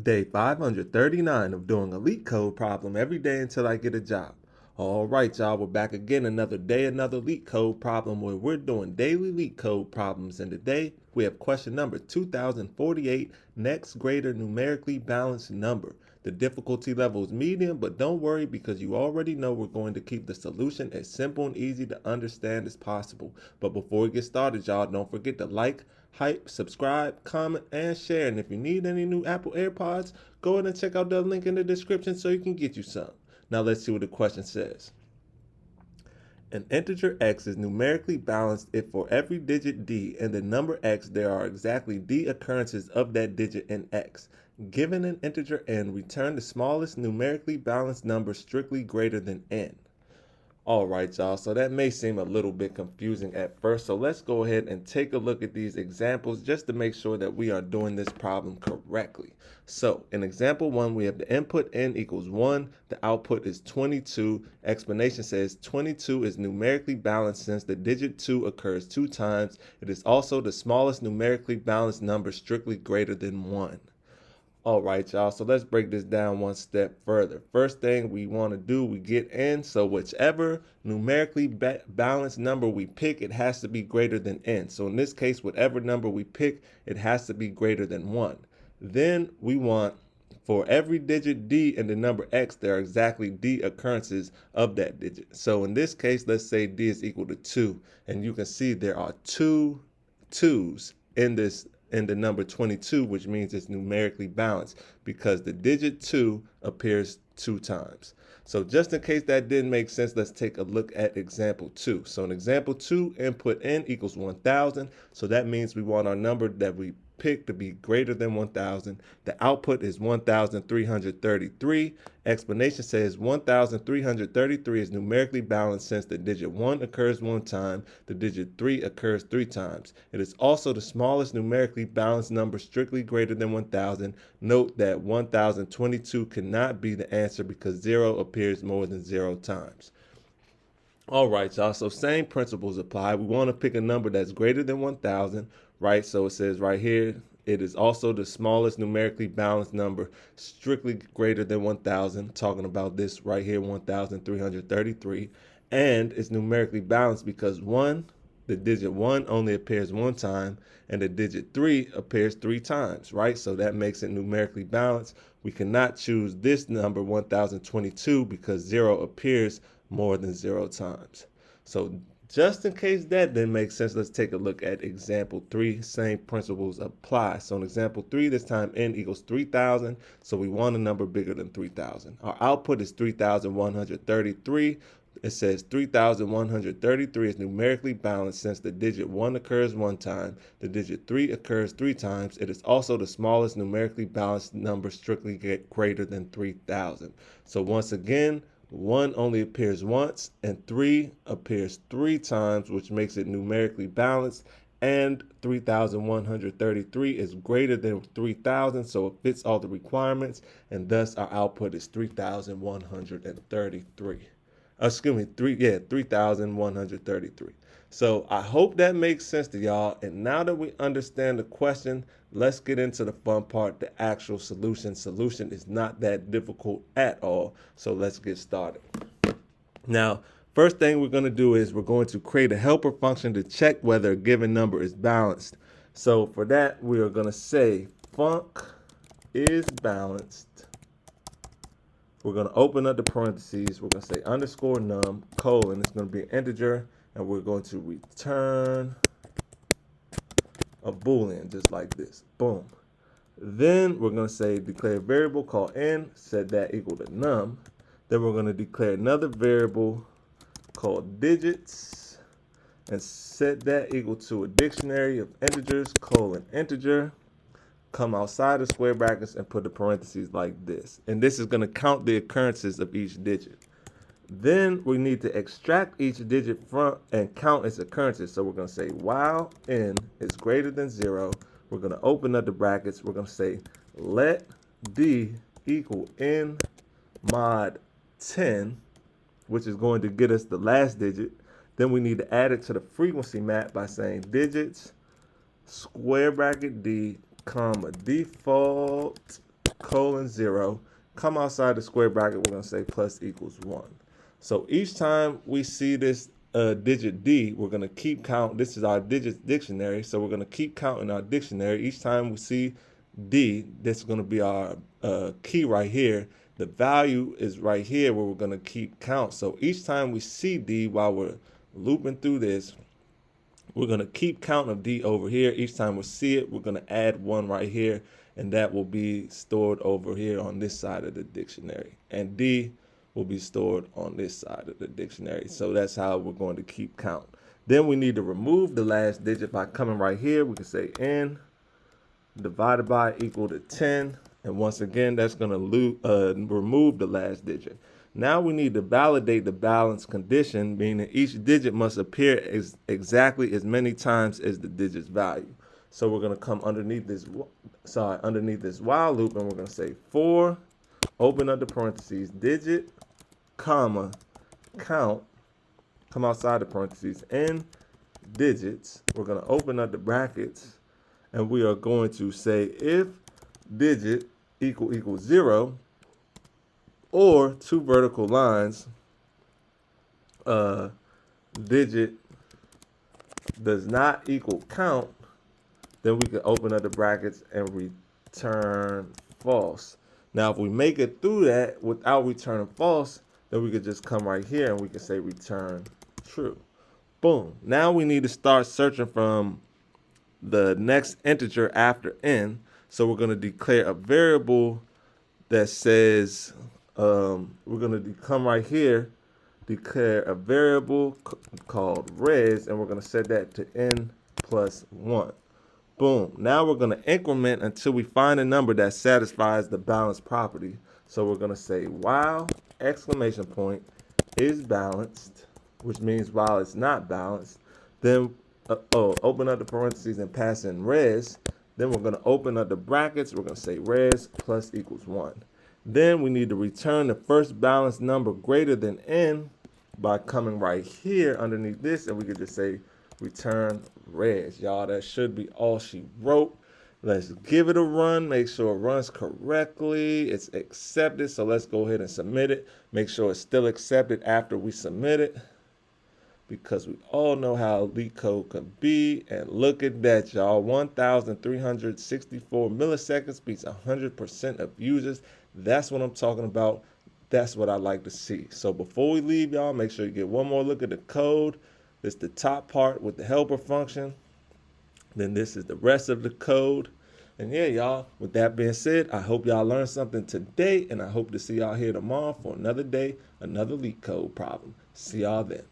Day 539 of doing a LeetCode problem every day until I get a job. All right, y'all, we're back again. Another day, another LeetCode problem where we're doing daily LeetCode problems. And today we have question number 2048, next greater numerically balanced number. The difficulty level is medium, but don't worry because you already know we're going to keep the solution as simple and easy to understand as possible. But before we get started, y'all, don't forget to like, hype, subscribe, comment, and share. And if you need any new Apple AirPods, go ahead and check out the link in the description so you can get you some. Now let's see what the question says. An integer x is numerically balanced if for every digit d in the number x there are exactly d occurrences of that digit in x. Given an integer n, return the smallest numerically balanced number strictly greater than n. All right, y'all, so that may seem a little bit confusing at first, so let's go ahead and take a look at these examples just to make sure that we are doing this problem correctly. So in example 1, we have the input n equals 1, the output is 22. Explanation says 22 is numerically balanced since the digit 2 occurs 2 times. It is also the smallest numerically balanced number strictly greater than 1. All right, y'all, so let's break this down one step further. First thing we want to do, we get n, so whichever numerically balanced number we pick, it has to be greater than n. So in this case, whatever number we pick, it has to be greater than 1. Then we want, for every digit d in the number x, there are exactly d occurrences of that digit. So in this case, let's say d is equal to 2, and you can see there are 2 2's in the number 22, which means it's numerically balanced because the digit 2 appears 2 times. So just in case that didn't make sense, let's take a look at example 2. So in example 2, input n equals 1,000. So that means we want our number that we pick to be greater than 1,000. The output is 1,333. Explanation says 1,333 is numerically balanced since the digit 1 occurs 1 time, the digit 3 occurs 3 times. It is also the smallest numerically balanced number strictly greater than 1,000. Note that 1,022 cannot be the answer because 0 appears more than 0 times. All right, y'all, so same principles apply. We want to pick a number that's greater than 1,000, right? So it says right here, it is also the smallest numerically balanced number, strictly greater than 1,000. Talking about this right here, 1,333. And it's numerically balanced because the digit 1 only appears 1 time, and the digit 3 appears 3 times, right? So that makes it numerically balanced. We cannot choose this number, 1,022, because 0 appears more than 0 times. So just in case that didn't make sense, let's take a look at example 3. Same principles apply. So in example 3, this time n equals 3,000. So we want a number bigger than 3,000. Our output is 3,133. It says 3,133 is numerically balanced since the digit 1 occurs 1 time, the digit 3 occurs 3 times. It is also the smallest numerically balanced number strictly greater than 3,000. So once again, 1 only appears once, and 3 appears 3 times, which makes it numerically balanced, and 3,133 is greater than 3,000, so it fits all the requirements, and thus our output is 3,133. 3,133. So I hope that makes sense to y'all. And now that we understand the question, let's get into the fun part, the actual solution. Solution is not that difficult at all. So let's get started. Now, first thing we're going to do is we're going to create a helper function to check whether a given number is balanced. So for that, we are going to say func is balanced. We're going to open up the parentheses. We're going to say underscore num colon. It's going to be an integer, and we're going to return a boolean just like this. Boom. Then we're going to say declare a variable called n, set that equal to num. Then we're going to declare another variable called digits and set that equal to a dictionary of integers colon integer. Come outside of square brackets and put the parentheses like this. And this is going to count the occurrences of each digit. Then we need to extract each digit from and count its occurrences. So we're going to say while n is greater than 0, we're going to open up the brackets. We're going to say let d equal n mod 10, which is going to get us the last digit. Then we need to add it to the frequency map by saying digits, square bracket d, comma, default, colon 0. Come outside the square bracket, we're going to say plus equals 1. So each time we see this digit D, we're going to keep count. This is our digits dictionary, so we're going to keep counting our dictionary. Each time we see D, this is going to be our key right here. The value is right here where we're going to keep count. So each time we see D while we're looping through this, we're going to keep count of D over here. Each time we see it, we're going to add 1 right here, and that will be stored over here on this side of the dictionary. And D will be stored on this side of the dictionary. So that's how we're going to keep count. Then we need to remove the last digit by coming right here. We can say n divided by equal to 10. And once again, that's going to remove the last digit. Now we need to validate the balance condition, meaning each digit must appear exactly as many times as the digit's value. So we're going to come underneath this while loop, and we're going to say for, open up the parentheses, digit, comma, count, come outside the parentheses, n digits. We're going to open up the brackets, and we are going to say if digit equals 0, or 2 vertical lines, digit does not equal count, then we can open up the brackets and return false. Now, if we make it through that without returning false, then we could just come right here and we can say return true. Boom. Now we need to start searching from the next integer after n. So we're going to declare a variable that says, we're going to come right here, declare a variable called res, and we're going to set that to n plus 1. Boom. Now we're going to increment until we find a number that satisfies the balance property. So we're going to say while exclamation point is balanced, which means while it's not balanced, then open up the parentheses and pass in res. Then we're going to open up the brackets. We're going to say res plus equals 1. Then we need to return the first balanced number greater than n by coming right here underneath this, and we could just say return res. Y'all, that should be all she wrote. Let's give it a run. Make sure it runs correctly. It's accepted, so let's go ahead and submit it. Make sure it's still accepted after we submit it, because we all know how LeetCode can be. And look at that, y'all. 1,364 milliseconds beats 100% of users. That's what I'm talking about. That's what I like to see. So before we leave, y'all, make sure you get one more look at the code. This is the top part with the helper function. Then this is the rest of the code. And yeah, y'all, with that being said, I hope y'all learned something today, and I hope to see y'all here tomorrow for another day, another LeetCode problem. See y'all then.